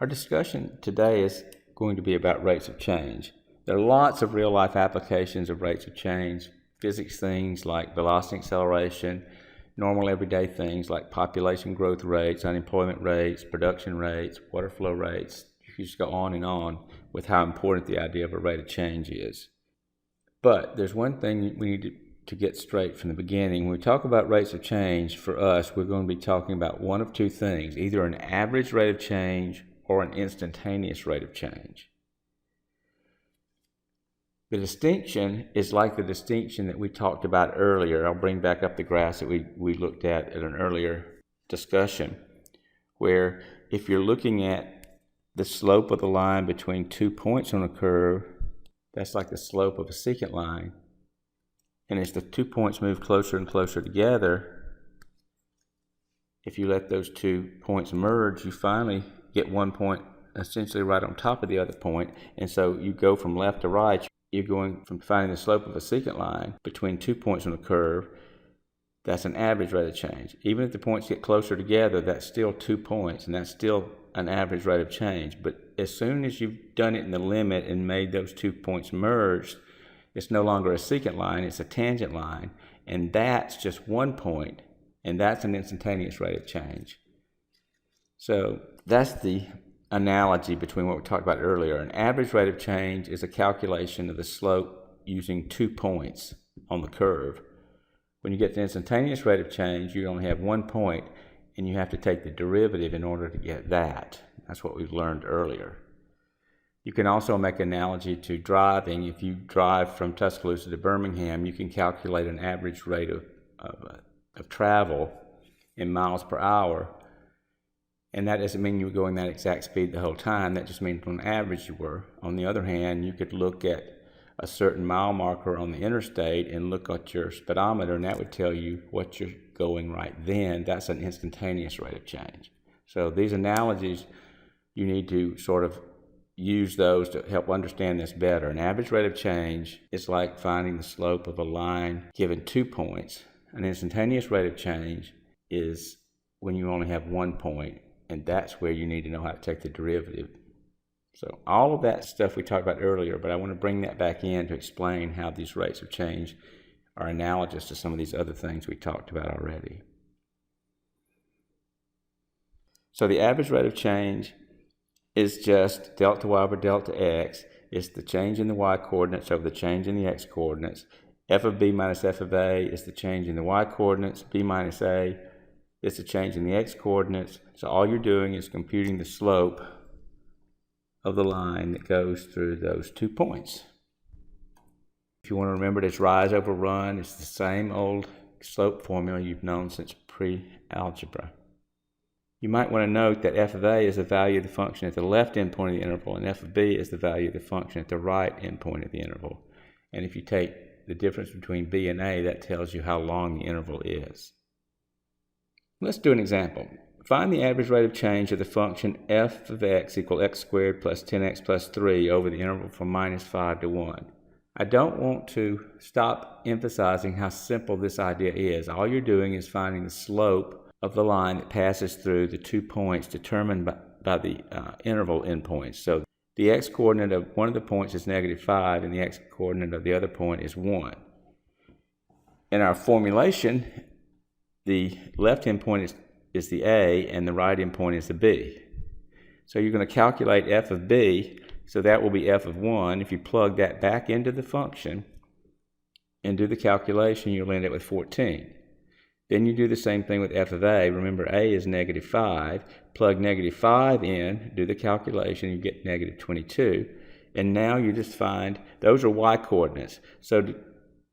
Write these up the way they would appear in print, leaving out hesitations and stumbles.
Our discussion today is going to be about rates of change. There are lots of real-life applications of rates of change, physics things like velocity acceleration, normal everyday things like population growth rates, unemployment rates, production rates, water flow rates. You can just go on with how important the idea of a rate of change is. But there's one thing we need to get straight from the beginning. When we talk about rates of change, for us, we're going to be talking about one of two things, either an average rate of change or an instantaneous rate of change. The distinction is like the distinction that we talked about earlier. I'll bring back up the graphs that we looked at an earlier discussion, where if you're looking at the slope of the line between 2 points on a curve, that's like the slope of a secant line. And as the 2 points move closer and closer together, if you let those 2 points merge, you finally get one point essentially right on top of the other point. And so you go from left to right. You're going from finding the slope of a secant line between 2 points on a curve. That's an average rate of change. Even if the points get closer together, that's still 2 points, and that's still an average rate of change. But as soon as you've done it in the limit and made those 2 points merge, it's no longer a secant line, it's a tangent line, and that's just 1 point, and that's an instantaneous rate of change. So that's the analogy between what we talked about earlier. An average rate of change is a calculation of the slope using 2 points on the curve. When you get the instantaneous rate of change, you only have 1 point, and you have to take the derivative in order to get that. That's what we've learned earlier. You can also make an analogy to driving. If you drive from Tuscaloosa to Birmingham, you can calculate an average rate of travel in miles per hour. And that doesn't mean you were going that exact speed the whole time. That just means on average you were. On the other hand, you could look at a certain mile marker on the interstate and look at your speedometer, and that would tell you what you're going right then. That's an instantaneous rate of change. So these analogies, you need to sort of use those to help understand this better. An average rate of change is like finding the slope of a line given 2 points. An instantaneous rate of change is when you only have 1 point, and that's where you need to know how to take the derivative. So all of that stuff we talked about earlier, but I want to bring that back in to explain how these rates of change are analogous to some of these other things we talked about already. So the average rate of change is just delta y over delta x. It's the change in the y coordinates over the change in the x coordinates. F of b minus f of a is the change in the y coordinates. B minus a is the change in the x coordinates. So all you're doing is computing the slope of the line that goes through those 2 points. If you want to remember it as rise over run, it's the same old slope formula you've known since pre-algebra. You might want to note that f of a is the value of the function at the left endpoint of the interval, and f of b is the value of the function at the right endpoint of the interval. And if you take the difference between b and a, that tells you how long the interval is. Let's do an example. Find the average rate of change of the function f of x equal x squared plus 10x plus 3 over the interval from minus 5 to 1. I don't want to stop emphasizing how simple this idea is. All you're doing is finding the slope of the line that passes through the 2 points determined by the interval endpoints. So the x-coordinate of one of the points is -5, and the x-coordinate of the other point is 1. In our formulation, the left-hand point is the a, and the right-hand point is the b. So you're going to calculate f of b, so that will be f of 1. If you plug that back into the function and do the calculation, you'll end up with 14. Then you do the same thing with f of a. Remember, a is -5. Plug -5 in, do the calculation, you get -22. And now you just find, those are y coordinates. So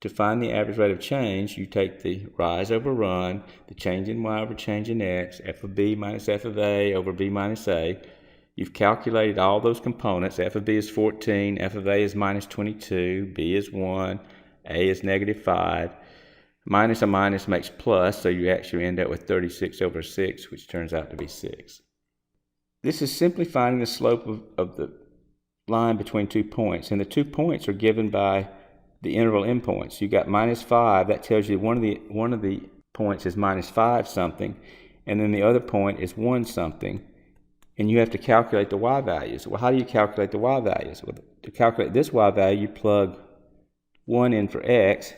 to find the average rate of change, you take the rise over run, the change in y over change in x, f of b minus f of a over b minus a. You've calculated all those components. F of b is 14, f of a is -22, b is 1, a is -5. Minus a minus makes plus, so you actually end up with 36 over 6, which turns out to be 6. This is simply finding the slope of the line between 2 points, and the 2 points are given by the interval endpoints. You got -5, that tells you one of the points is -5 something, and then the other point is 1 something. and you have to calculate the y values. Well, how do you calculate the y values? Well, to calculate this y value, you plug 1 in for x,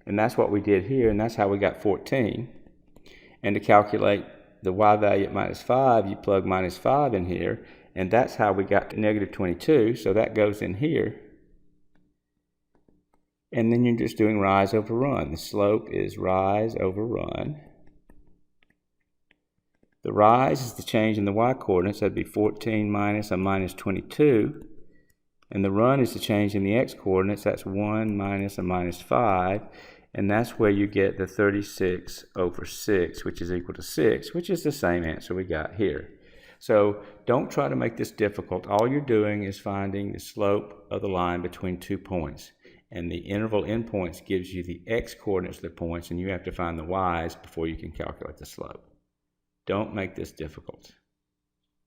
and that's what we did here, and that's how we got 14. And to calculate the y value at minus 5, you plug minus 5 in here, and that's how we got to negative 22, so that goes in here. And then you're just doing rise over run. The slope is rise over run. The rise is the change in the y-coordinates. That'd be 14 minus a minus 22. And the run is the change in the x-coordinates. That's 1 minus a minus 5. And that's where you get the 36 over 6, which is equal to 6, which is the same answer we got here. So don't try to make this difficult. All you're doing is finding the slope of the line between 2 points. And the interval endpoints gives you the x-coordinates of the points, and you have to find the y's before you can calculate the slope. Don't make this difficult.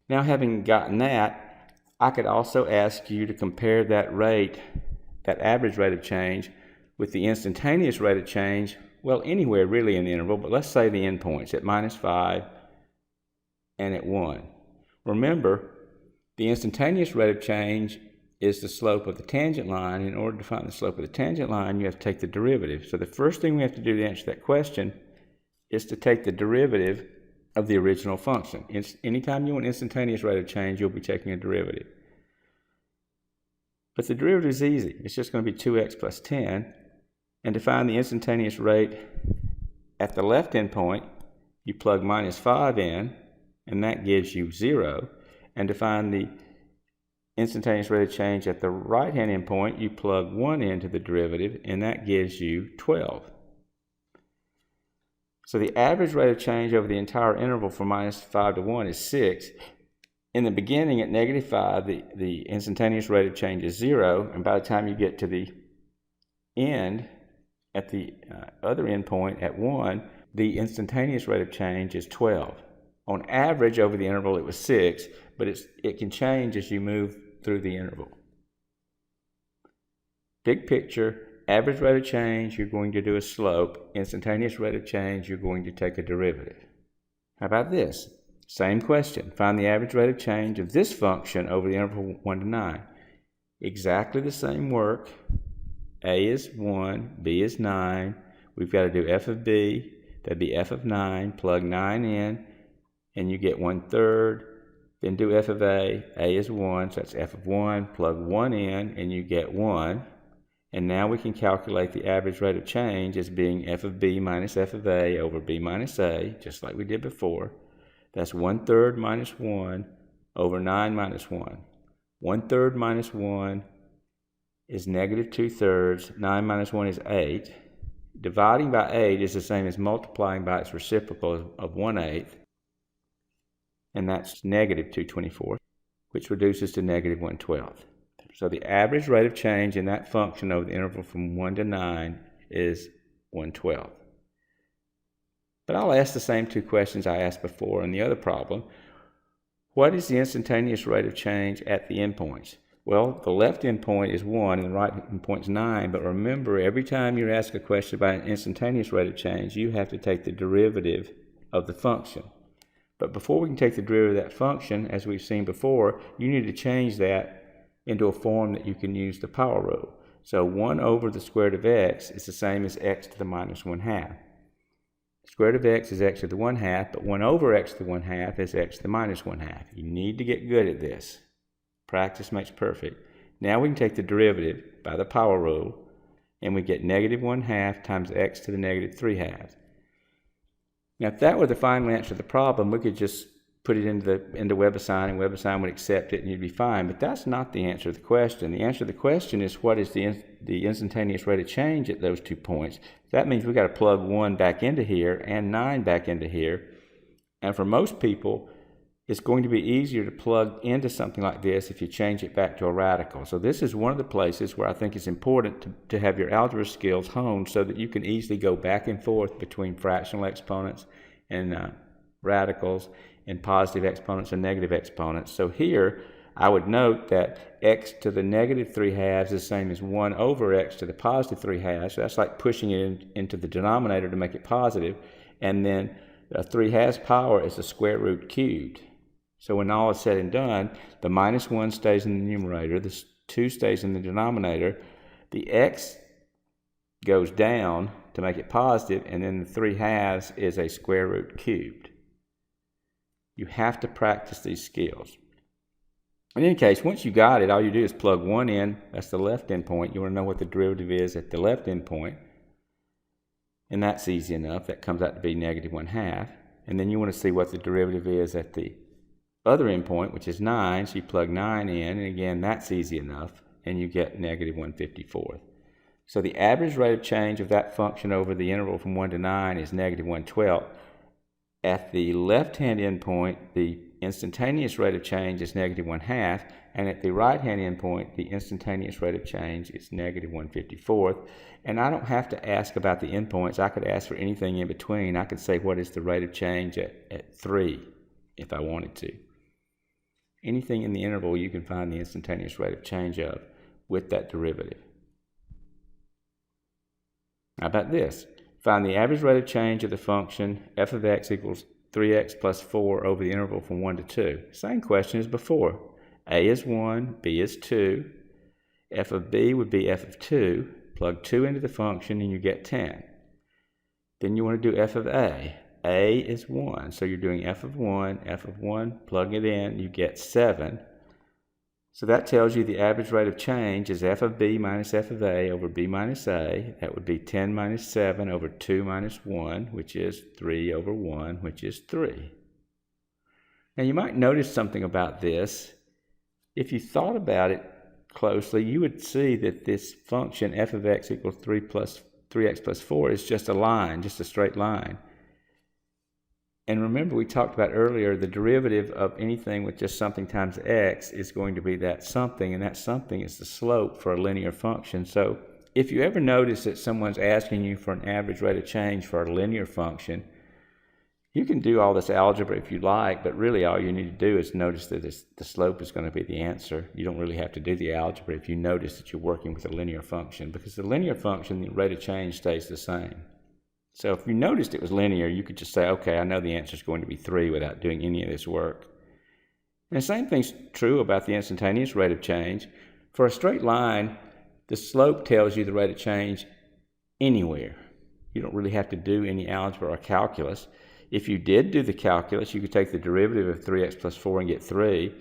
Now, having gotten that, I could also ask you to compare that rate, that average rate of change, with the instantaneous rate of change, well, anywhere really in the interval, but let's say the endpoints at minus 5 and at 1. Remember, the instantaneous rate of change is the slope of the tangent line. In order to find the slope of the tangent line, you have to take the derivative. So the first thing we have to do to answer that question is to take the derivative of the original function. Anytime you want instantaneous rate of change, you'll be taking a derivative. But the derivative is easy. It's just going to be 2x plus 10. And to find the instantaneous rate at the left endpoint, you plug minus 5 in, and that gives you 0. And to find the instantaneous rate of change at the right-hand endpoint, you plug 1 into the derivative, and that gives you 12. So the average rate of change over the entire interval from minus 5 to 1 is 6. In the beginning, at negative 5, the instantaneous rate of change is 0, and by the time you get to the end, at the other endpoint at 1, the instantaneous rate of change is 12. On average, over the interval, it was 6, but it can change as you move through the interval. Big picture, average rate of change, you're going to do a slope. Instantaneous rate of change, you're going to take a derivative. How about this? Same question. Find the average rate of change of this function over the interval 1 to 9. Exactly the same work. A is 1, B is 9. We've got to do f of b. That'd be f of 9. Plug 9 in, and you get 1/3. Then do f of a is 1, so that's f of 1, plug 1 in, and you get 1. And now we can calculate the average rate of change as being f of b minus f of a over b minus a, just like we did before. That's 1/3 minus 1 over 9 minus 1. 1/3 minus 1 is negative 2/3. 9 minus 1 is 8. Dividing by 8 is the same as multiplying by its reciprocal of 1/8. And that's negative 2/24, which reduces to negative 1/12. So the average rate of change in that function over the interval from 1 to 9 is 1/12. But I'll ask the same two questions I asked before in the other problem. What is the instantaneous rate of change at the endpoints? Well, the left endpoint is 1 and the right endpoint is 9, but remember, every time you're asked a question about an instantaneous rate of change, you have to take the derivative of the function. But before we can take the derivative of that function, as we've seen before, you need to change that into a form that you can use the power rule. So 1 over the square root of x is the same as x to the minus 1/2. Square root of x is x to the 1/2, but 1 over x to the 1/2 is x to the minus 1/2. You need to get good at this. Practice makes perfect. Now we can take the derivative by the power rule, and we get negative 1/2 times x to the negative 3/2. Now, if that were the final answer to the problem, we could just put it into WebAssign, and WebAssign would accept it, and you'd be fine. But that's not the answer to the question. The answer to the question is, what is the instantaneous rate of change at those 2 points? That means we've got to plug 1 back into here and 9 back into here. And for most people, it's going to be easier to plug into something like this if you change it back to a radical. So this is one of the places where I think it's important to have your algebra skills honed so that you can easily go back and forth between fractional exponents and radicals and positive exponents and negative exponents. So here, I would note that x to the negative 3/2 is the same as 1 over x to the positive 3/2. So that's like pushing it into the denominator to make it positive. And then 3/2 power is the square root cubed. So when all is said and done, the minus 1 stays in the numerator, the 2 stays in the denominator, the x goes down to make it positive, and then the 3/2 is a square root cubed. You have to practice these skills. In any case, once you got it, all you do is plug 1 in. That's the left endpoint. You want to know what the derivative is at the left endpoint. And that's easy enough. That comes out to be -1/2. And then you want to see what the derivative is at the other endpoint, which is 9. So you plug 9 in. And again, that's easy enough. And you get -1/54. So the average rate of change of that function over the interval from 1 to 9 is -1/12. At the left-hand endpoint, the instantaneous rate of change is -1/2, and at the right-hand endpoint, the instantaneous rate of change is -1/54. And I don't have to ask about the endpoints. I could ask for anything in between. I could say, what is the rate of change at 3, if I wanted to. Anything in the interval you can find the instantaneous rate of change of with that derivative. How about this? Find the average rate of change of the function f of x equals 3x plus 4 over the interval from 1 to 2. Same question as before. A is 1, b is 2. F of b would be f of 2. Plug 2 into the function and you get 10. Then you want to do f of a. A is 1, so you're doing f of 1, plug it in, you get 7. So that tells you the average rate of change is f of b minus f of a over b minus a. That would be 10 minus 7 over 2 minus 1, which is 3 over 1, which is 3. Now you might notice something about this. If you thought about it closely, you would see that this function f of x equals 3x plus 4 is just a line, just a straight line. And remember, we talked about earlier, the derivative of anything with just something times x is going to be that something, and that something is the slope for a linear function. So if you ever notice that someone's asking you for an average rate of change for a linear function, you can do all this algebra if you like, but really all you need to do is notice that the slope is going to be the answer. You don't really have to do the algebra if you notice that you're working with a linear function, because the linear function, the rate of change stays the same. So if you noticed it was linear, you could just say, okay, I know the answer is going to be 3 without doing any of this work. And the same thing's true about the instantaneous rate of change. For a straight line, the slope tells you the rate of change anywhere. You don't really have to do any algebra or calculus. If you did do the calculus, you could take the derivative of 3x plus 4 and get 3.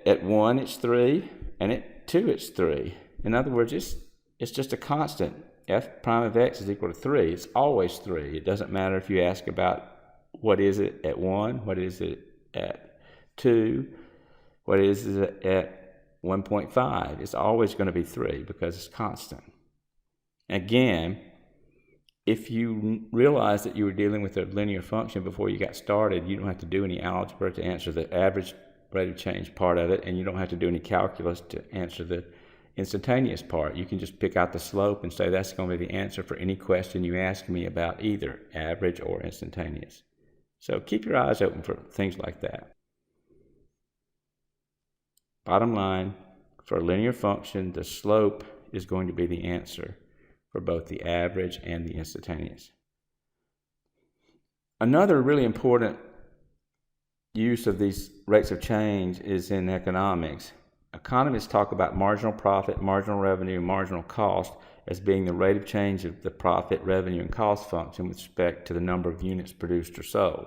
At 1, it's 3, and at 2, it's 3. In other words, it's just a constant. F prime of x is equal to 3. It's always 3. It doesn't matter if you ask about what is it at 1, what is it at 2, what is it at 1.5. It's always going to be 3 because it's constant. Again, if you realize that you were dealing with a linear function before you got started, you don't have to do any algebra to answer the average rate of change part of it, and you don't have to do any calculus to answer the instantaneous part. You can just pick out the slope and say that's going to be the answer for any question you ask me about either average or instantaneous. So keep your eyes open for things like that. Bottom line, for a linear function, the slope is going to be the answer for both the average and the instantaneous. Another really important use of these rates of change is in economics. Economists talk about marginal profit, marginal revenue, marginal cost as being the rate of change of the profit, revenue, and cost function with respect to the number of units produced or sold.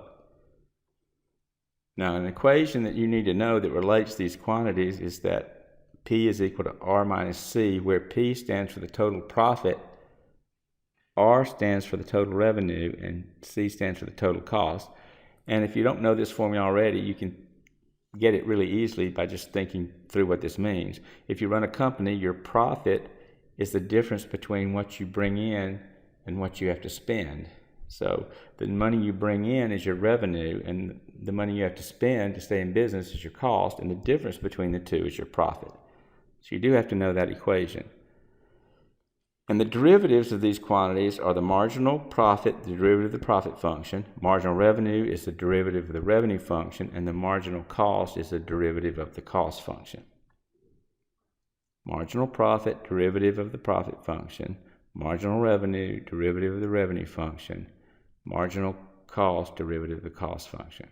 Now, an equation that you need to know that relates these quantities is that P is equal to R minus C, where P stands for the total profit, R stands for the total revenue, and C stands for the total cost. And if you don't know this formula already, you can get it really easily by just thinking through what this means. If you run a company, your profit is the difference between what you bring in and what you have to spend. So the money you bring in is your revenue, and the money you have to spend to stay in business is your cost, and the difference between the two is your profit. So you do have to know that equation. And the derivatives of these quantities are the marginal profit, the derivative of the profit function. Marginal revenue is the derivative of the revenue function, and the marginal cost is the derivative of the cost function. Marginal profit, derivative of the profit function. Marginal revenue, derivative of the revenue function. Marginal cost, derivative of the cost function.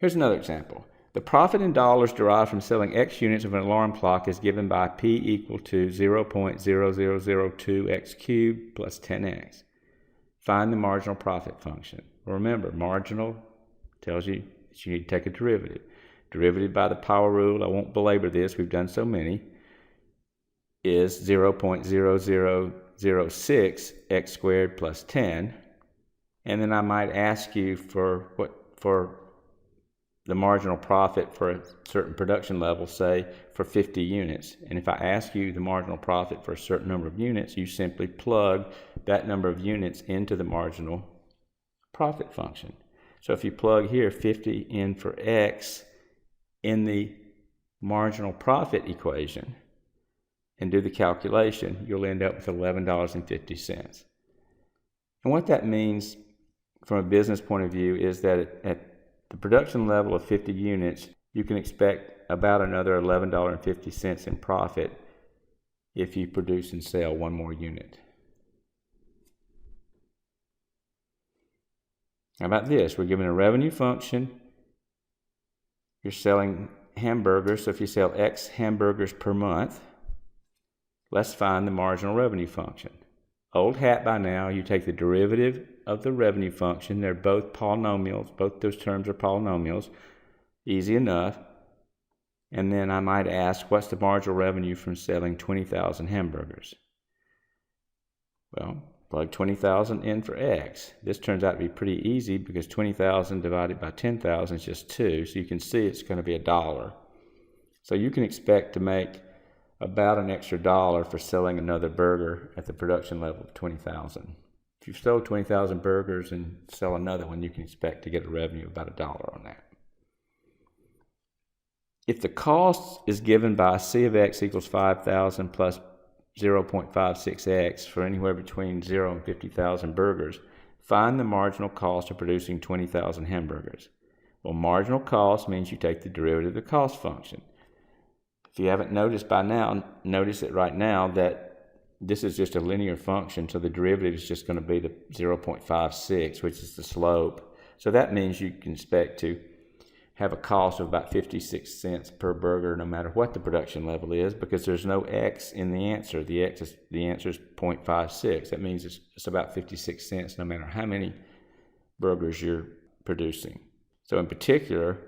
Here's another example. The profit in dollars derived from selling X units of an alarm clock is given by P equal to 0.0002 x cubed plus 10x. Find the marginal profit function. Remember, marginal tells you that you need to take a derivative. Derivative by the power rule, I won't belabor this, we've done so many, is 0.0006 x squared plus 10. And then I might ask you for the marginal profit for a certain production level, say for 50 units. And if I ask you the marginal profit for a certain number of units, you simply plug that number of units into the marginal profit function. So if you plug here 50 in for X in the marginal profit equation and do the calculation, you'll end up with $11.50. And what that means from a business point of view is that at the production level of 50 units, you can expect about another $11.50 in profit if you produce and sell one more unit. How about this? We're given a revenue function. You're selling hamburgers, so if you sell X hamburgers per month, let's find the marginal revenue function. Old hat by now, you take the derivative of the revenue function. They're both polynomials. Both those terms are polynomials. Easy enough. And then I might ask, what's the marginal revenue from selling 20,000 hamburgers? Well, plug 20,000 in for X. This turns out to be pretty easy because 20,000 divided by 10,000 is just 2. So you can see it's going to be $1. So you can expect to make about an extra $1 for selling another burger at the production level of 20,000. If you sell 20,000 burgers and sell another one, you can expect to get a revenue of about $1 on that. If the cost is given by C of X equals 5,000 plus 0.56x for anywhere between 0 and 50,000 burgers, find the marginal cost of producing 20,000 hamburgers. Well, marginal cost means you take the derivative of the cost function. If you haven't noticed by now, notice it right now that this is just a linear function, so the derivative is just going to be the 0.56, which is the slope. So that means you can expect to have a cost of about 56 cents per burger no matter what the production level is, because there's no X in the answer. The answer is 0.56. That means it's about 56 cents no matter how many burgers you're producing. So in particular,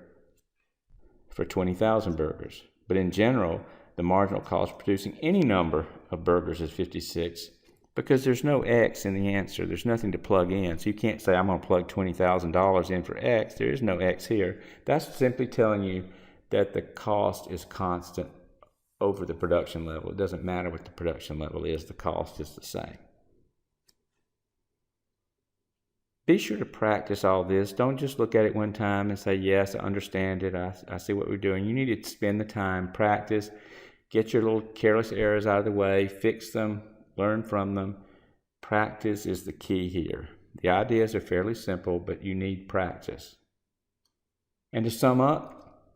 for 20,000 burgers. But in general, the marginal cost of producing any number of burgers is 56 because there's no X in the answer. There's nothing to plug in. So you can't say, I'm going to plug $20,000 in for X. There is no X here. That's simply telling you that the cost is constant over the production level. It doesn't matter what the production level is. The cost is the same. Be sure to practice all this. Don't just look at it one time and say, yes, I understand it. I see what we're doing. You need to spend the time, practice, get your little careless errors out of the way, fix them, learn from them. Practice is the key here. The ideas are fairly simple, but you need practice. And to sum up,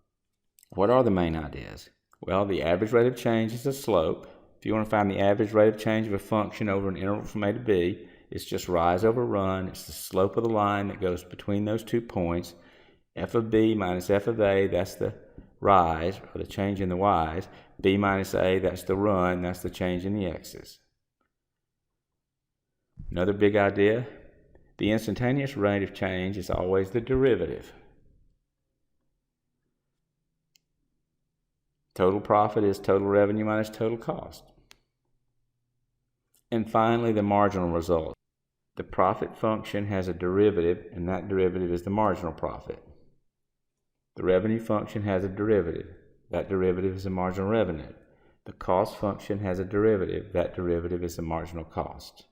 what are the main ideas? Well, the average rate of change is a slope. If you want to find the average rate of change of a function over an interval from A to B, it's just rise over run. It's the slope of the line that goes between those 2 points. F of B minus F of A, that's the rise, or the change in the y's. B minus A, that's the run, that's the change in the x's. Another big idea, the instantaneous rate of change is always the derivative. Total profit is total revenue minus total cost. And finally, the marginal result. The profit function has a derivative, and that derivative is the marginal profit. The revenue function has a derivative. That derivative is the marginal revenue. The cost function has a derivative. That derivative is the marginal cost.